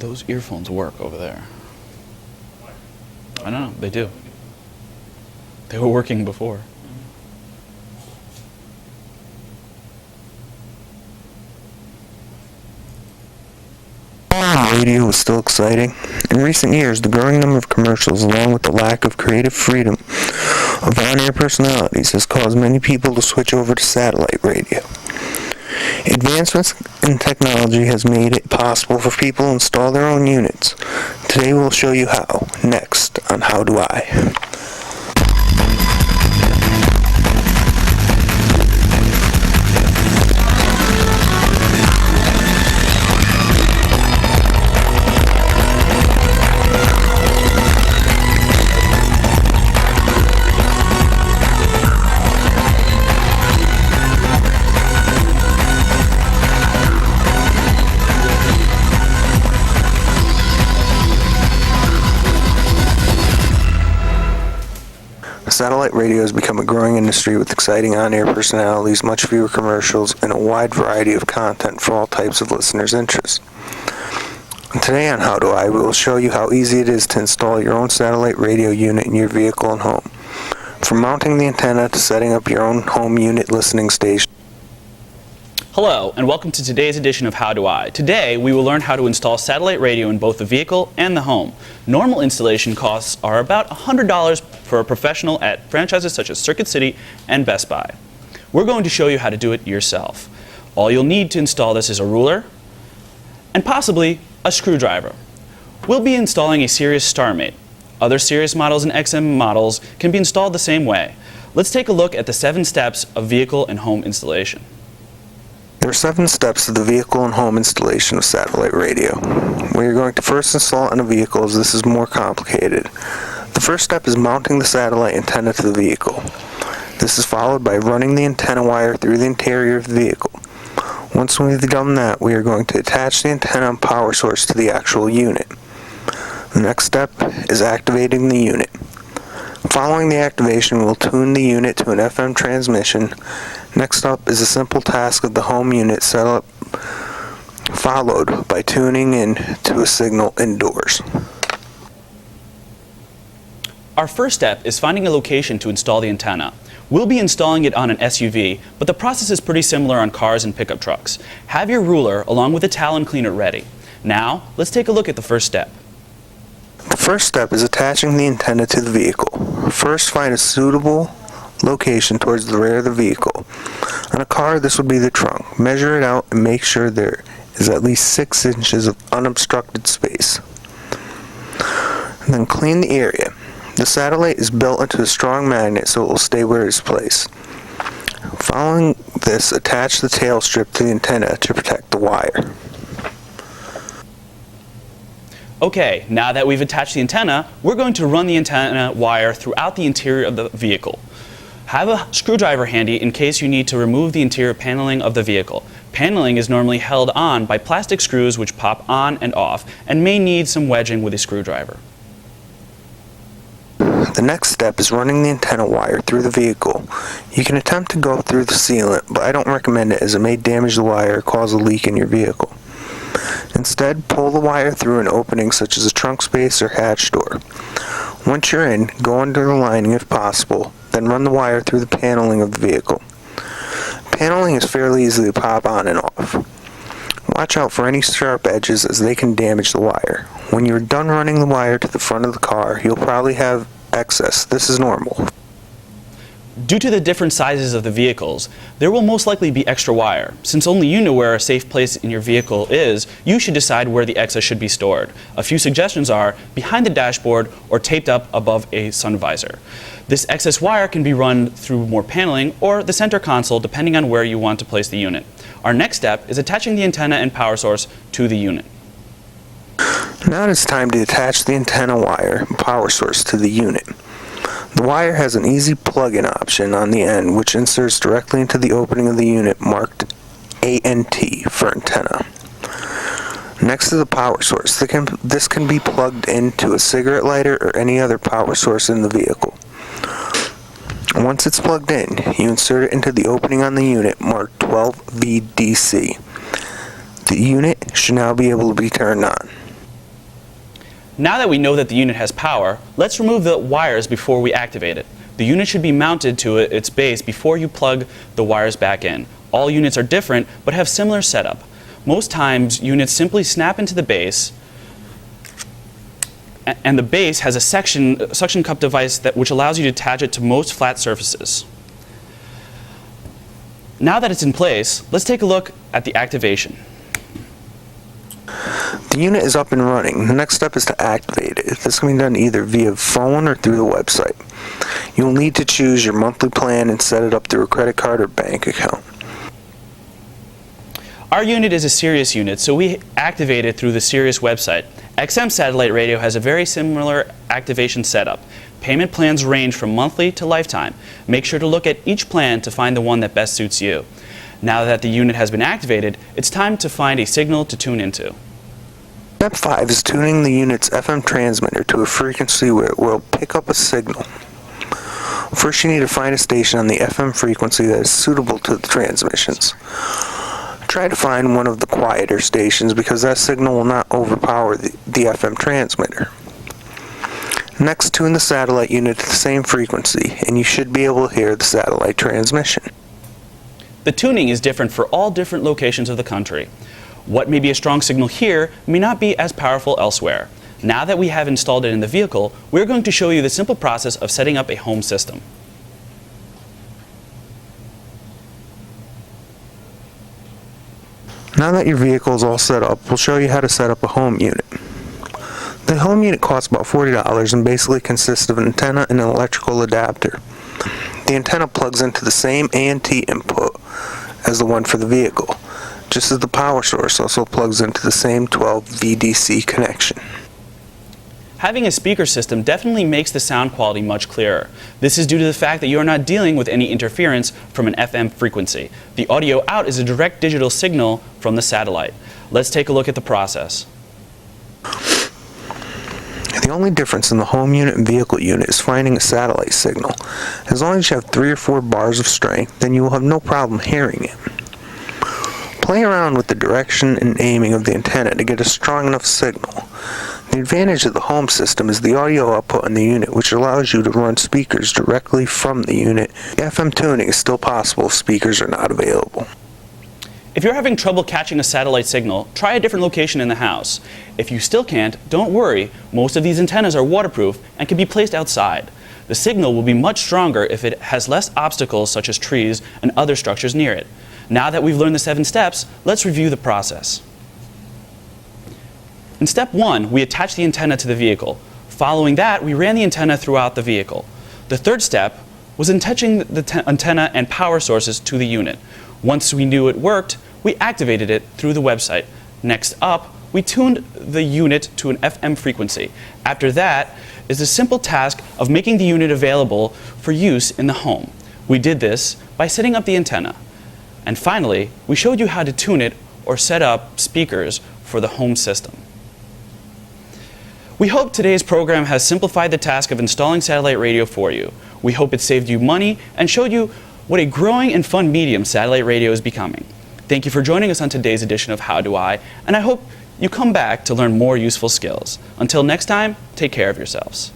Those earphones work over there. I don't know, they do. They were working before. Radio is still exciting. In recent years, the growing number of commercials, along with the lack of creative freedom of on-air personalities, has caused many people to switch over to satellite radio. Advancements in technology has made it possible for people to install their own units. Today we'll show you how, next on How Do I? Satellite radio has become a growing industry with exciting on-air personalities, much fewer commercials, and a wide variety of content for all types of listeners' interests. And today on How Do I, we will show you how easy it is to install your own satellite radio unit in your vehicle and home. From mounting the antenna to setting up your own home unit listening station. Hello, and welcome to today's edition of How Do I. Today, we will learn how to install satellite radio in both the vehicle and the home. Normal installation costs are about $100 for a professional at franchises such as Circuit City and Best Buy. We're going to show you how to do it yourself. All you'll need to install this is a ruler and possibly a screwdriver. We'll be installing a Sirius StarMate. Other Sirius models and XM models can be installed the same way. Let's take a look at the 7 steps of vehicle and home installation. There are 7 steps to the vehicle and home installation of satellite radio. We are going to first install it in a vehicle as this is more complicated. The first step is mounting the satellite antenna to the vehicle. This is followed by running the antenna wire through the interior of the vehicle. Once we've done that, we are going to attach the antenna and power source to the actual unit. The next step is activating the unit. Following the activation, we'll tune the unit to an FM transmission. Next up is a simple task of the home unit setup, followed by tuning in to a signal indoors. Our first step is finding a location to install the antenna. We'll be installing it on an SUV, but the process is pretty similar on cars and pickup trucks. Have your ruler along with a Talon cleaner ready. Now, let's take a look at the first step. The first step is attaching the antenna to the vehicle. First, find a suitable location towards the rear of the vehicle. On a car, this would be the trunk. Measure it out and make sure there is at least 6 inches of unobstructed space. And then clean the area. The satellite is built into a strong magnet so it will stay where it is placed. Following this, attach the tail strip to the antenna to protect the wire. Okay, now that we've attached the antenna, we're going to run the antenna wire throughout the interior of the vehicle. Have a screwdriver handy in case you need to remove the interior paneling of the vehicle. Paneling is normally held on by plastic screws which pop on and off and may need some wedging with a screwdriver. The next step is running the antenna wire through the vehicle. You can attempt to go through the sealant, but I don't recommend it as it may damage the wire or cause a leak in your vehicle. Instead, pull the wire through an opening such as a trunk space or hatch door. Once you're in, go under the lining if possible, then run the wire through the paneling of the vehicle. Paneling is fairly easy to pop on and off. Watch out for any sharp edges as they can damage the wire. When you're done running the wire to the front of the car, you'll probably have excess. This is normal. Due to the different sizes of the vehicles, there will most likely be extra wire. Since only you know where a safe place in your vehicle is, you should decide where the excess should be stored. A few suggestions are behind the dashboard or taped up above a sun visor. This excess wire can be run through more paneling or the center console depending on where you want to place the unit. Our next step is attaching the antenna and power source to the unit. Now it's time to attach the antenna wire and power source to the unit. The wire has an easy plug-in option on the end which inserts directly into the opening of the unit marked ANT for antenna. Next to the power source, this can be plugged into a cigarette lighter or any other power source in the vehicle. Once it's plugged in, you insert it into the opening on the unit marked 12 VDC. The unit should now be able to be turned on. Now that we know that the unit has power, let's remove the wires before we activate it. The unit should be mounted to its base before you plug the wires back in. All units are different but have similar setup. Most times, units simply snap into the base, and the base has a suction cup device which allows you to attach it to most flat surfaces. Now that it's in place, let's take a look at the activation. The unit is up and running. The next step is to activate it. This can be done either via phone or through the website. You will need to choose your monthly plan and set it up through a credit card or bank account. Our unit is a Sirius unit, so we activate it through the Sirius website. XM Satellite Radio has a very similar activation setup. Payment plans range from monthly to lifetime. Make sure to look at each plan to find the one that best suits you. Now that the unit has been activated, it's time to find a signal to tune into. Step 5 is tuning the unit's FM transmitter to a frequency where it will pick up a signal. First, you need to find a station on the FM frequency that is suitable to the transmissions. Try to find one of the quieter stations because that signal will not overpower the FM transmitter. Next, tune the satellite unit to the same frequency, and you should be able to hear the satellite transmission. The tuning is different for all different locations of the country. What may be a strong signal here may not be as powerful elsewhere. Now that we have installed it in the vehicle, we're going to show you the simple process of setting up a home system. Now that your vehicle is all set up, we'll show you how to set up a home unit. The home unit costs about $40 and basically consists of an antenna and an electrical adapter. The antenna plugs into the same A&T input as the one for the vehicle, just as the power source also plugs into the same 12 VDC connection. Having a speaker system definitely makes the sound quality much clearer. This is due to the fact that you are not dealing with any interference from an FM frequency. The audio out is a direct digital signal from the satellite. Let's take a look at the process. The only difference in the home unit and vehicle unit is finding a satellite signal. As long as you have 3 or 4 bars of strength, then you will have no problem hearing it. Play around with the direction and aiming of the antenna to get a strong enough signal. The advantage of the home system is the audio output in the unit, which allows you to run speakers directly from the unit. FM tuning is still possible if speakers are not available. If you're having trouble catching a satellite signal, try a different location in the house. If you still can't, don't worry. Most of these antennas are waterproof and can be placed outside. The signal will be much stronger if it has less obstacles such as trees and other structures near it. Now that we've learned the 7 steps, let's review the process. In step 1, we attached the antenna to the vehicle. Following that, we ran the antenna throughout the vehicle. The third step was attaching the antenna and power sources to the unit. Once we knew it worked, we activated it through the website. Next up, we tuned the unit to an FM frequency. After that is the simple task of making the unit available for use in the home. We did this by setting up the antenna. And finally, we showed you how to tune it or set up speakers for the home system. We hope today's program has simplified the task of installing satellite radio for you. We hope it saved you money and showed you what a growing and fun medium satellite radio is becoming. Thank you for joining us on today's edition of How Do I, and I hope you come back to learn more useful skills. Until next time, take care of yourselves.